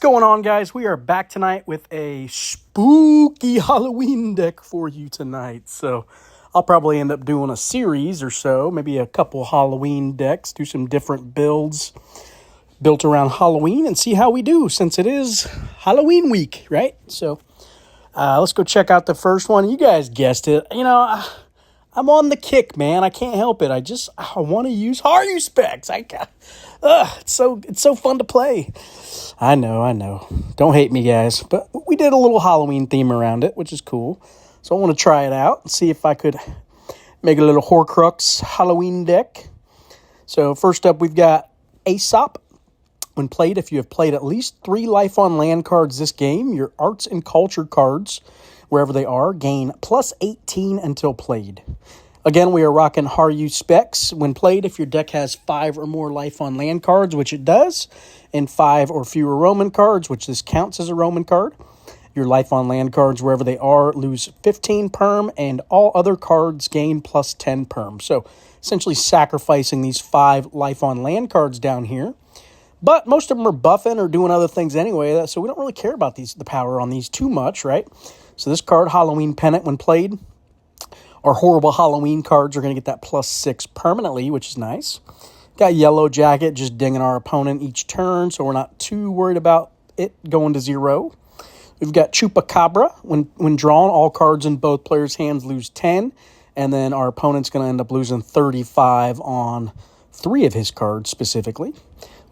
going on, guys? We are back tonight with a spooky Halloween deck for you tonight. So I'll probably end up doing a series or so, maybe a couple Halloween decks, do some different builds built around Halloween and see how we do since it is Halloween week, right? So let's go check out the first one. You guys guessed it. You know, I'm on the kick, man. I can't help it. I want to use Haruspex. It's so fun to play. I know. Don't hate me, guys. But we did a little Halloween theme around it, which is cool. So I want to try it out and see if I could make a little Horcrux Halloween deck. So first up, we've got Aesop. When played, if you have played at least 3 Life on Land cards this game, your Arts and Culture cards, wherever they are, gain plus 18 until played. Again, we are rocking Haruspex. When played, if your deck has 5 or more Life on Land cards, which it does, and 5 or fewer Roman cards, which this counts as a Roman card, your Life on Land cards, wherever they are, lose 15 perm, and all other cards gain plus 10 perm. So essentially sacrificing these 5 Life on Land cards down here. But most of them are buffing or doing other things anyway, so we don't really care about the power on these too much, right? So this card, Halloween Pennant, when played, our horrible Halloween cards are going to get that plus 6 permanently, which is nice. Got Yellow Jacket just dinging our opponent each turn, so we're not too worried about it going to 0. We've got Chupacabra. When drawn, all cards in both players' hands lose 10, and then our opponent's going to end up losing 35 on 3 of his cards specifically.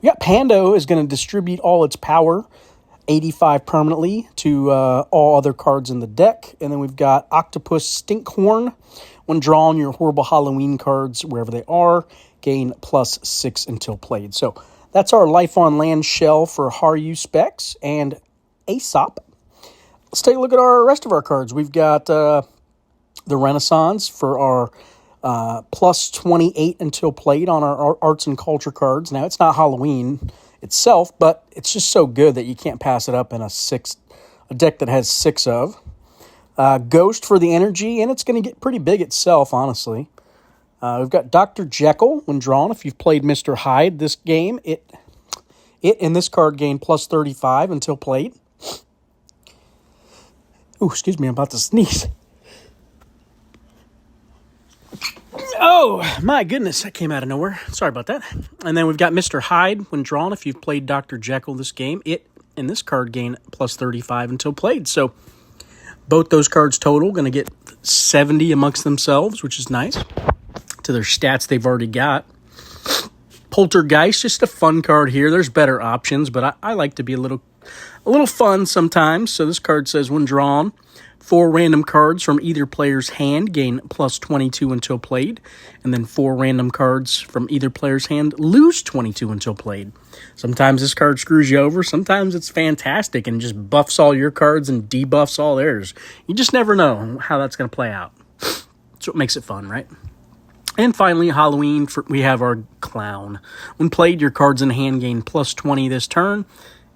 We got Pando is going to distribute all its power, 85 permanently, to all other cards in the deck. And then we've got Octopus Stinkhorn. When drawn, your horrible Halloween cards, wherever they are, gain plus 6 until played. So that's our Life on Land shell for Haruspex and Aesop. Let's take a look at our rest of our cards. We've got the Renaissance for our plus 28 until played on our Arts and Culture cards. Now, it's not Halloween itself, but it's just so good that you can't pass it up in a deck that has 6 of. Ghost for the energy, and it's going to get pretty big itself, honestly. We've got Dr. Jekyll when drawn. If you've played Mr. Hyde this game, it and this card gain plus 35 until played. Ooh, excuse me, I'm about to sneeze. Oh, my goodness, that came out of nowhere. Sorry about that. And then we've got Mr. Hyde when drawn. If you've played Dr. Jekyll this game, it and this card gain plus 35 until played. So both those cards total going to get 70 amongst themselves, which is nice, to their stats they've already got. Poltergeist, just a fun card here. There's better options, but I like to be a little fun sometimes. So this card says when drawn, 4 random cards from either player's hand gain plus 22 until played, and then 4 random cards from either player's hand lose 22 until played. Sometimes this card screws you over. Sometimes it's fantastic and just buffs all your cards and debuffs all theirs. You just never know how that's going to play out. That's what makes it fun, right? And finally, Halloween, we have our Clown. When played, your cards in hand gain plus 20 this turn.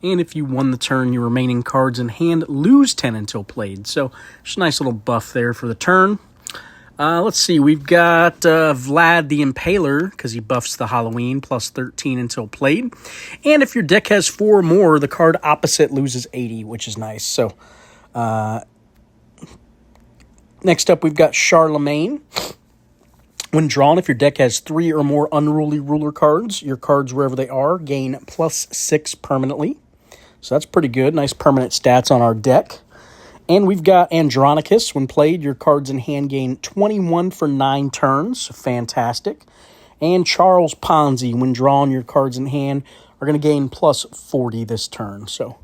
And if you won the turn, your remaining cards in hand lose 10 until played. So, just a nice little buff there for the turn. Let's see, we've got Vlad the Impaler, because he buffs the Halloween, plus 13 until played. And if your deck has 4 or more, the card opposite loses 80, which is nice. So, next up, we've got Charlemagne. When drawn, if your deck has 3 or more Unruly Ruler cards, your cards, wherever they are, gain plus 6 permanently. So that's pretty good. Nice permanent stats on our deck. And we've got Andronicus. When played, your cards in hand gain 21 for 9 turns. Fantastic. And Charles Ponzi. When drawn, your cards in hand are going to gain plus 40 this turn. So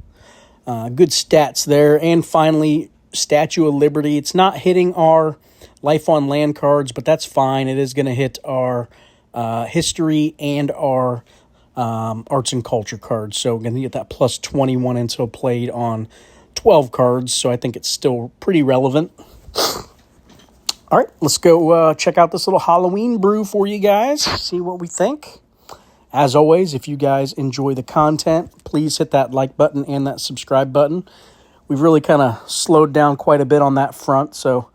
good stats there. And finally, Statue of Liberty. It's not hitting our Life on Land cards, but that's fine. It is going to hit our history and our Arts and Culture cards. So we're going to get that plus 21 until played on 12 cards. So I think it's still pretty relevant. All right, let's go check out this little Halloween brew for you guys. See what we think. As always, if you guys enjoy the content, please hit that like button and that subscribe button. We've really kind of slowed down quite a bit on that front. So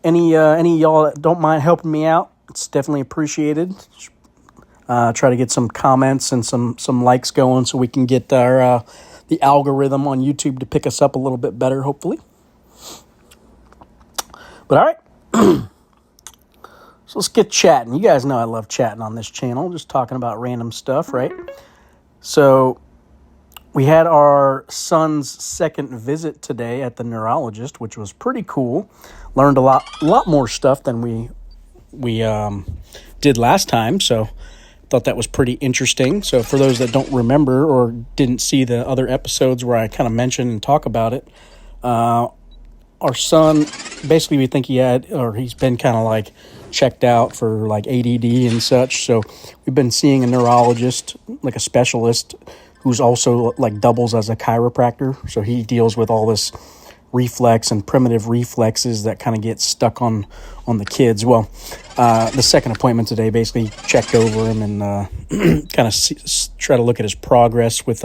any of y'all that don't mind helping me out, it's definitely appreciated. Try to get some comments and some likes going so we can get our the algorithm on YouTube to pick us up a little bit better, hopefully. But all right. So let's get chatting. You guys know I love chatting on this channel, just talking about random stuff, right? So we had our son's second visit today at the neurologist, which was pretty cool. Learned a lot more stuff than we did last time, so thought that was pretty interesting. So for those that don't remember or didn't see the other episodes where I kind of mention and talk about it, our son, basically we think he's been kind of like checked out for like ADD and such. So we've been seeing a neurologist, like a specialist, who's also like doubles as a chiropractor. So he deals with all this reflex and primitive reflexes that kind of get stuck on the kids. Well, the second appointment today basically checked over him and kind of try to look at his progress with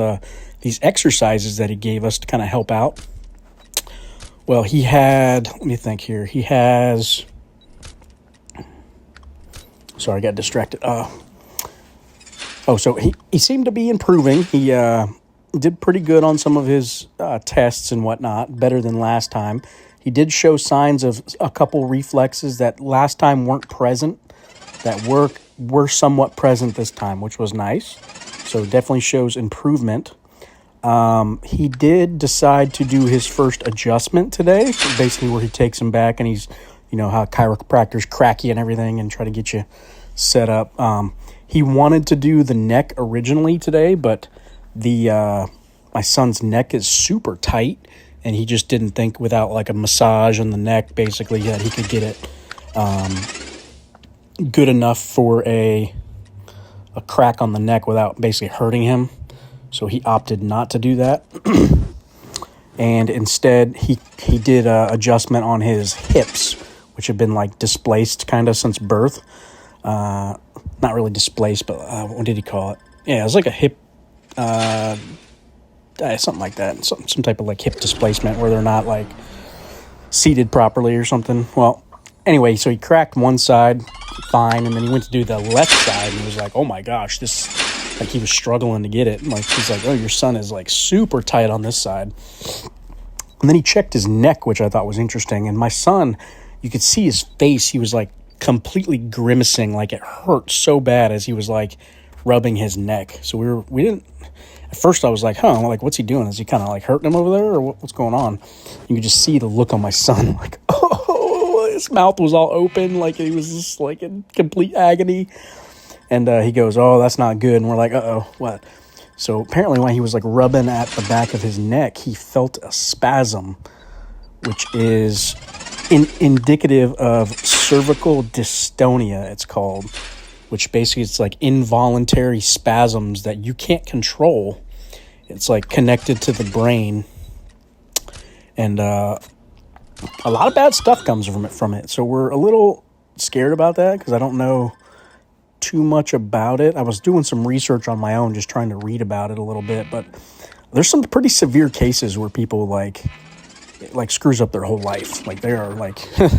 these exercises that he gave us to kind of help out. Well, let me think here. Sorry, I got distracted. So he seemed to be improving. He did pretty good on some of his tests and whatnot, better than last time. He did show signs of a couple reflexes that last time weren't present, that were somewhat present this time, which was nice. So definitely shows improvement. He did decide to do his first adjustment today, basically where he takes him back and he's, how chiropractors crack you and everything and try to get you set up. He wanted to do the neck originally today, but my son's neck is super tight, and he just didn't think without like a massage on the neck, basically, that he could get it good enough for a crack on the neck without basically hurting him. So he opted not to do that. And instead, he did an adjustment on his hips, which have been like displaced kind of since birth. Not really displaced, but what did he call it? Yeah, it was like a hip, something like that. Some type of like hip displacement where they're not like seated properly or something. Well, anyway, so he cracked one side fine, and then he went to do the left side and he was like, oh my gosh, like he was struggling to get it. Like he's like, oh, your son is like super tight on this side. And then he checked his neck, which I thought was interesting. And my son, you could see his face. He was like completely grimacing, like it hurt so bad as he was like rubbing his neck. So we didn't, at first I was like, like what's he doing? Is he kind of like hurting him over there, or what's going on? You could just see the look on my son, like, oh, his mouth was all open, like he was just like in complete agony. And he goes, oh, that's not good. And we're like, uh-oh, what? So apparently when he was like rubbing at the back of his neck, he felt a spasm, which is indicative of cervical dystonia, it's called, which basically it's like involuntary spasms that you can't control. It's like connected to the brain. And a lot of bad stuff comes from it. So we're a little scared about that because I don't know too much about it. I was doing some research on my own, just trying to read about it a little bit, but there's some pretty severe cases where people like screws up their whole life. Like they are like, I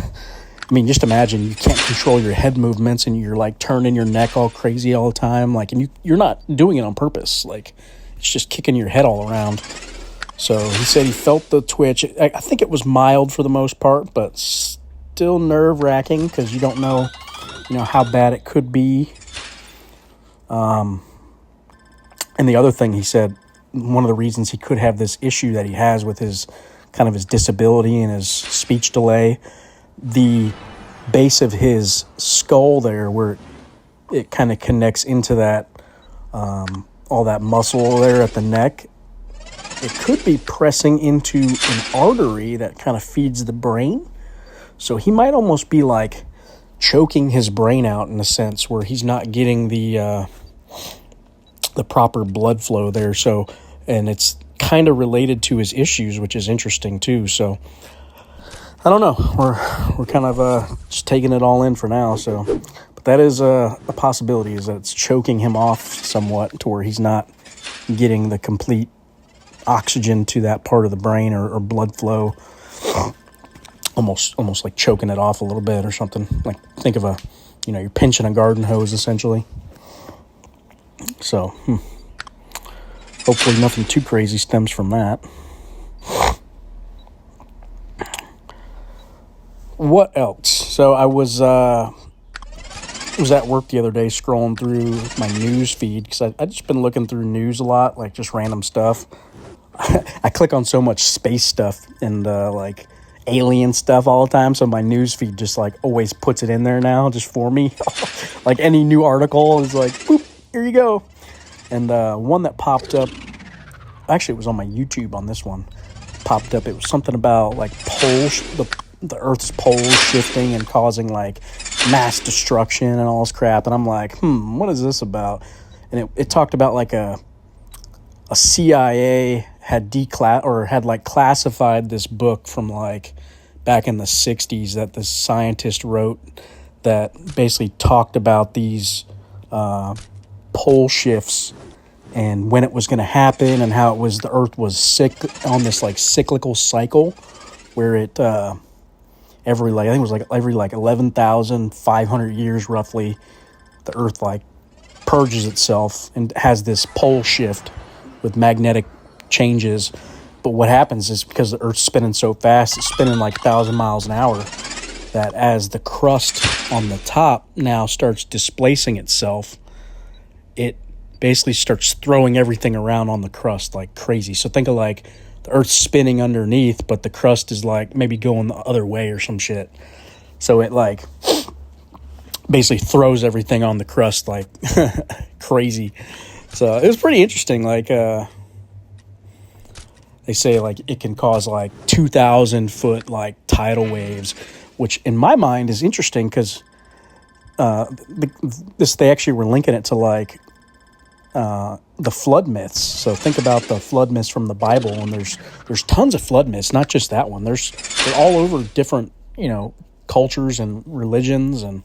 mean, just imagine you can't control your head movements and you're like turning your neck all crazy all the time. Like, and you're not doing it on purpose. Like it's just kicking your head all around. So he said he felt the twitch. I think it was mild for the most part, but still nerve wracking because you don't know, how bad it could be. And the other thing he said, one of the reasons he could have this issue that he has with his kind of his disability and his speech delay, the base of his skull there where it kind of connects into that, all that muscle there at the neck, it could be pressing into an artery that kind of feeds the brain. So he might almost be like choking his brain out in a sense where he's not getting the proper blood flow there. So, and it's kind of related to his issues, which is interesting too. So I don't know. We're kind of just taking it all in for now. So, but that is a possibility, is that it's choking him off somewhat to where he's not getting the complete oxygen to that part of the brain or blood flow. Almost like choking it off a little bit or something. Like think of you're pinching a garden hose essentially. So, Hopefully nothing too crazy stems from that. What else? So I was at work the other day scrolling through my news feed because I just been looking through news a lot, like just random stuff. I click on so much space stuff and like alien stuff all the time, so my news feed just like always puts it in there now just for me. Like any new article is like, boop, here you go. And one that popped up, actually it was on my YouTube on this one, popped up. It was something about like the Earth's poles shifting and causing like mass destruction and all this crap. And I'm like, what is this about? And it talked about like a CIA had like classified this book from like back in the 60s that this scientist wrote that basically talked about these pole shifts and when it was going to happen and how the Earth was on this like cyclical cycle where it every 11,500 years roughly, the Earth like purges itself and has this pole shift with magnetic changes. But what happens is because the Earth's spinning so fast, it's spinning like 1,000 miles an hour, that as the crust on the top now starts displacing itself, it basically starts throwing everything around on the crust like crazy. So think of like the Earth's spinning underneath, but the crust is like maybe going the other way or some shit. So it like basically throws everything on the crust like crazy. So it was pretty interesting. Like they say like it can cause like 2,000 foot like tidal waves, which in my mind is interesting because they actually were linking it to like the flood myths. So think about the flood myths from the Bible, and there's tons of flood myths, not just that one. They're all over different, cultures and religions and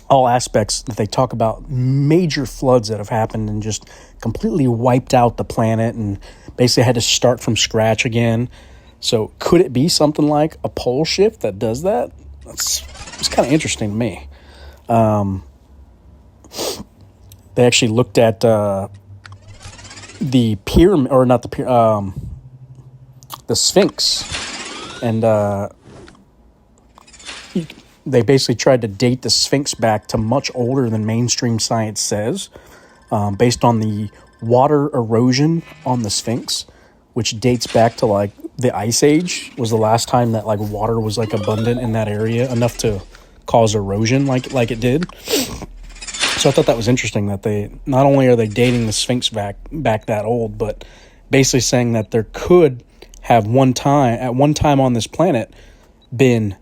all aspects that they talk about major floods that have happened and just completely wiped out the planet and basically had to start from scratch again. So could it be something like a pole shift that does that? It's kind of interesting to me. They actually looked at the pyramid, or not the Sphinx, and they basically tried to date the Sphinx back to much older than mainstream science says, based on the water erosion on the Sphinx, which dates back to like the Ice Age was the last time that like water was like abundant in that area enough to cause erosion like it did. So I thought that was interesting that they not only are they dating the Sphinx back that old, but basically saying that there could have at one time on this planet been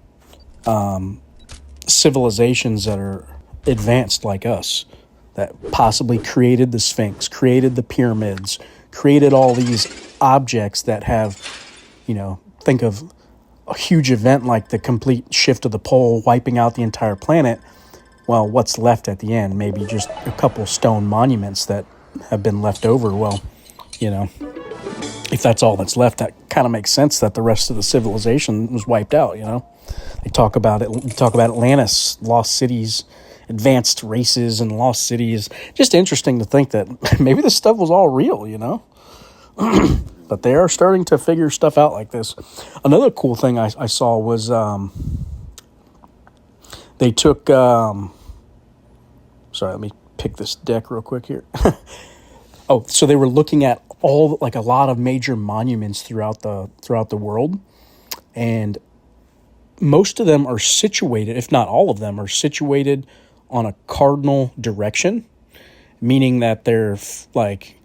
civilizations that are advanced like us that possibly created the Sphinx, created the pyramids, created all these objects that have, think of a huge event like the complete shift of the pole wiping out the entire planet. Well, what's left at the end? Maybe just a couple stone monuments that have been left over. Well, if that's all that's left, that kind of makes sense that the rest of the civilization was wiped out, They talk about it. Talk about Atlantis, lost cities, advanced races and lost cities. Just interesting to think that maybe this stuff was all real, But they are starting to figure stuff out like this. Another cool thing I saw was they took, sorry, let me pick this deck real quick here. So they were looking at a lot of major monuments throughout the world, and most of them are situated, if not all of them, are situated on a cardinal direction, meaning that they're like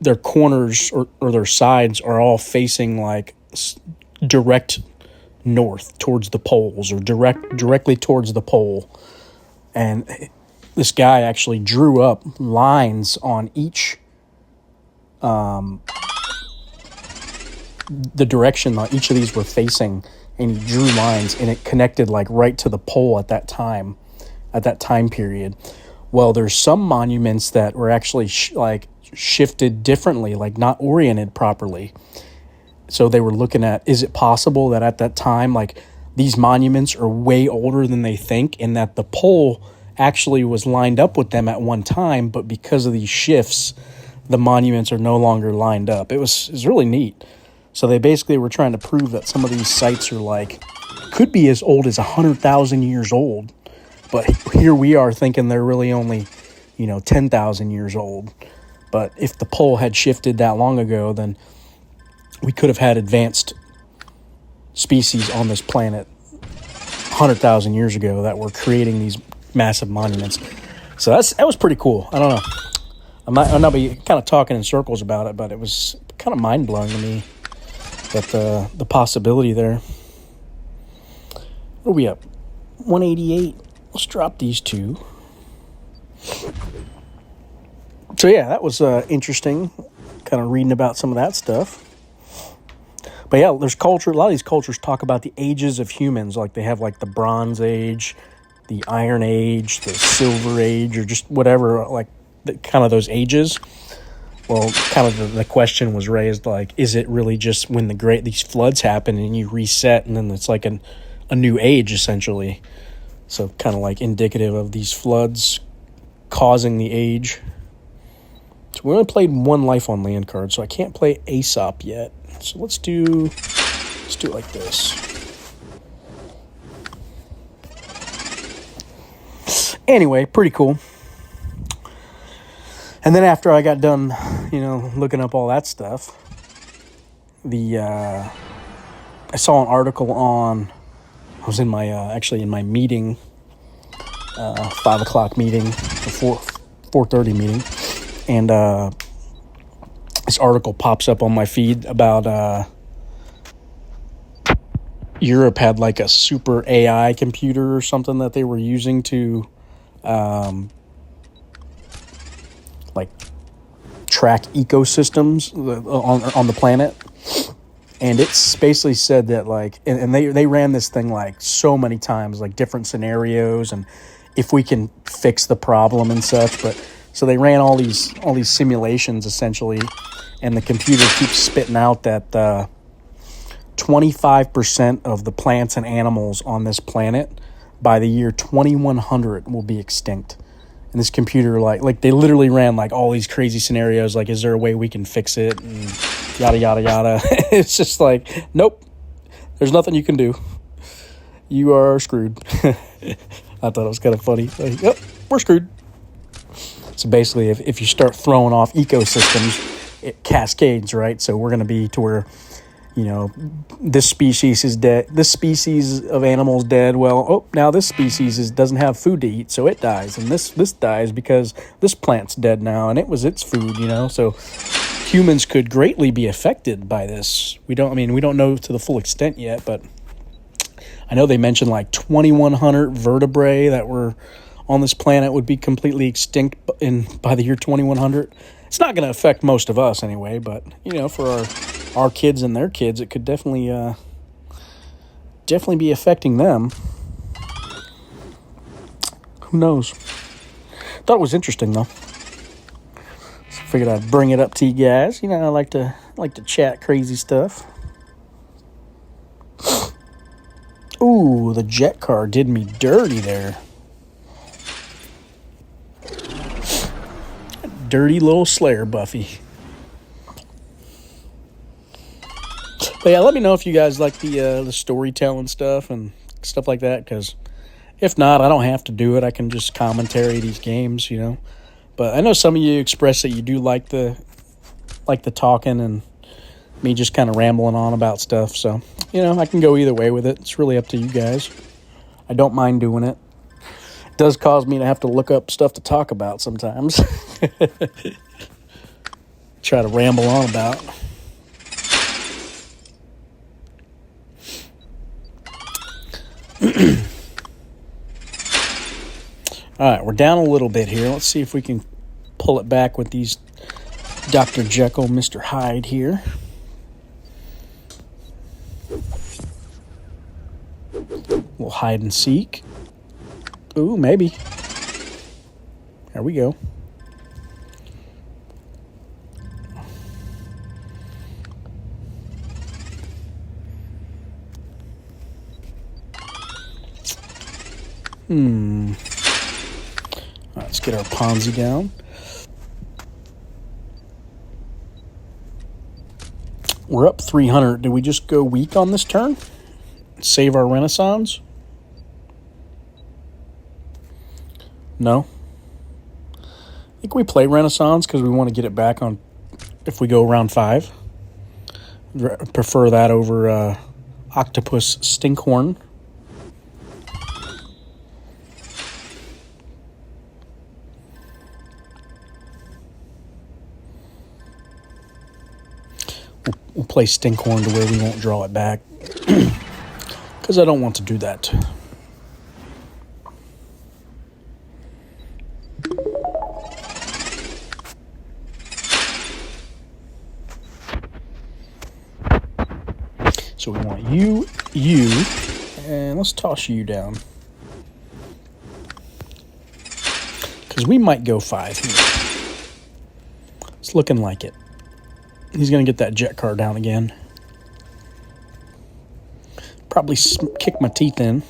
their corners or their sides are all facing like direct north towards the poles or directly towards the pole. And this guy actually drew up lines on each the direction that each of these were facing, and he drew lines, and it connected like right to the pole at that time period. Well, there's some monuments that were actually shifted differently, like not oriented properly. So they were looking at, is it possible that at that time, like these monuments are way older than they think, and that the pole actually was lined up with them at one time, but because of these shifts, the monuments are no longer lined up. It was really neat. So they basically were trying to prove that some of these sites are like, could be as old as 100,000 years old. But here we are thinking they're really only, 10,000 years old. But if the pole had shifted that long ago, then we could have had advanced species on this planet 100,000 years ago that were creating these massive monuments. So that was pretty cool. I don't know. I'm not be kind of talking in circles about it, but it was kind of mind blowing to me that the possibility there. What are we up? 188. Let's drop these two. So yeah, that was interesting. Kind of reading about some of that stuff. But yeah, there's culture. A lot of these cultures talk about the ages of humans. Like they have like the Bronze Age, the Iron Age, the Silver Age, or just whatever. Like kind of those ages. Well, kind of the question was raised, like, is it really just when these floods happen and you reset and then it's like a new age, essentially? So kind of like indicative of these floods causing the age. So we only played one Life on Land card, so I can't play Aesop yet. So let's do it like this. Anyway, pretty cool. And then after I got done, looking up all that stuff, I saw an article I was in my actually in my meeting, 5 o'clock meeting, or 4:30 meeting, and this article pops up on my feed about Europe had like a super AI computer or something that they were using to like track ecosystems on the planet. And it's basically said that like, and they ran this thing like so many times, like different scenarios and if we can fix the problem and such. But so they ran all these simulations essentially, and the computer keeps spitting out that 25% of the plants and animals on this planet by the year 2100 will be extinct. And this computer, like they literally ran like all these crazy scenarios, like, is there a way we can fix it? And yada, yada, yada. It's just like, nope, there's nothing you can do. You are screwed. I thought it was kind of funny. Like, yep, we're screwed. So basically, if you start throwing off ecosystems, it cascades, right? So we're going to be to where, this species is dead. This species of animal is dead. Well, now this species doesn't have food to eat, so it dies. And this dies because this plant's dead now, and it was its food, So humans could greatly be affected by this. We don't know to the full extent yet, but I know they mentioned like 2,100 vertebrae that were on this planet would be completely extinct by the year 2100. It's not going to affect most of us anyway, but for our kids and their kids, it could definitely be affecting them. Who knows? Thought it was interesting though. So figured I'd bring it up to you guys. I like to chat crazy stuff. Ooh, the jet car did me dirty there. Dirty little Slayer Buffy. But yeah, let me know if you guys like the storytelling stuff and stuff like that, because if not, I don't have to do it. I can just commentary these games, But I know some of you express that you do like the talking and me just kind of rambling on about stuff. So, I can go either way with it. It's really up to you guys. I don't mind doing it. It does cause me to have to look up stuff to talk about sometimes. Try to ramble on about. All right, we're down a little bit here. Let's see if we can pull it back with these Dr. Jekyll, Mr. Hyde here. We'll hide and seek. Ooh, maybe. There we go. Let's get our Ponzi down. We're up 300. Did we just go weak on this turn? Save our Renaissance? No. I think we play Renaissance because we want to get it back on if we go round 5. Prefer that over Octopus Stinkhorn. We'll play Stinkhorn to where we won't draw it back. Because I don't want to do that. So we want you, and let's toss you down. Because we might go 5 here. It's looking like it. He's going to get that jet car down again. Probably kick my teeth in.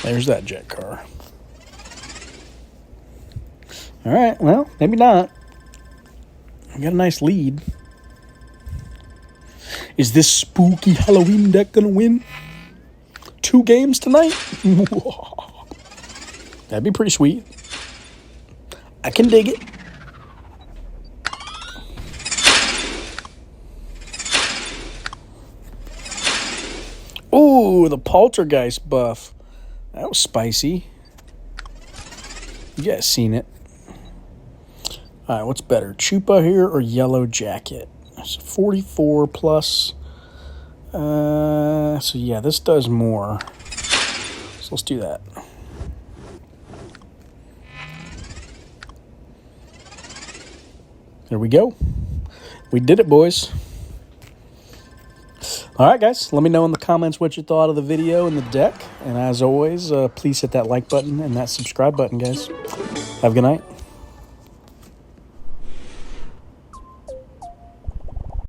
There's that jet car. All right, well, maybe not. I got a nice lead. Is this spooky Halloween deck going to win 2 games tonight? That'd be pretty sweet. I can dig it. Ooh, the Poltergeist buff. That was spicy. You guys seen it. All right, what's better, Chupa here or Yellow Jacket? It's 44 plus. So yeah, this does more. So let's do that. There we go. We did it, boys. All right, guys, let me know in the comments what you thought of the video and the deck. And as always, please hit that like button and that subscribe button, guys. Have a good night.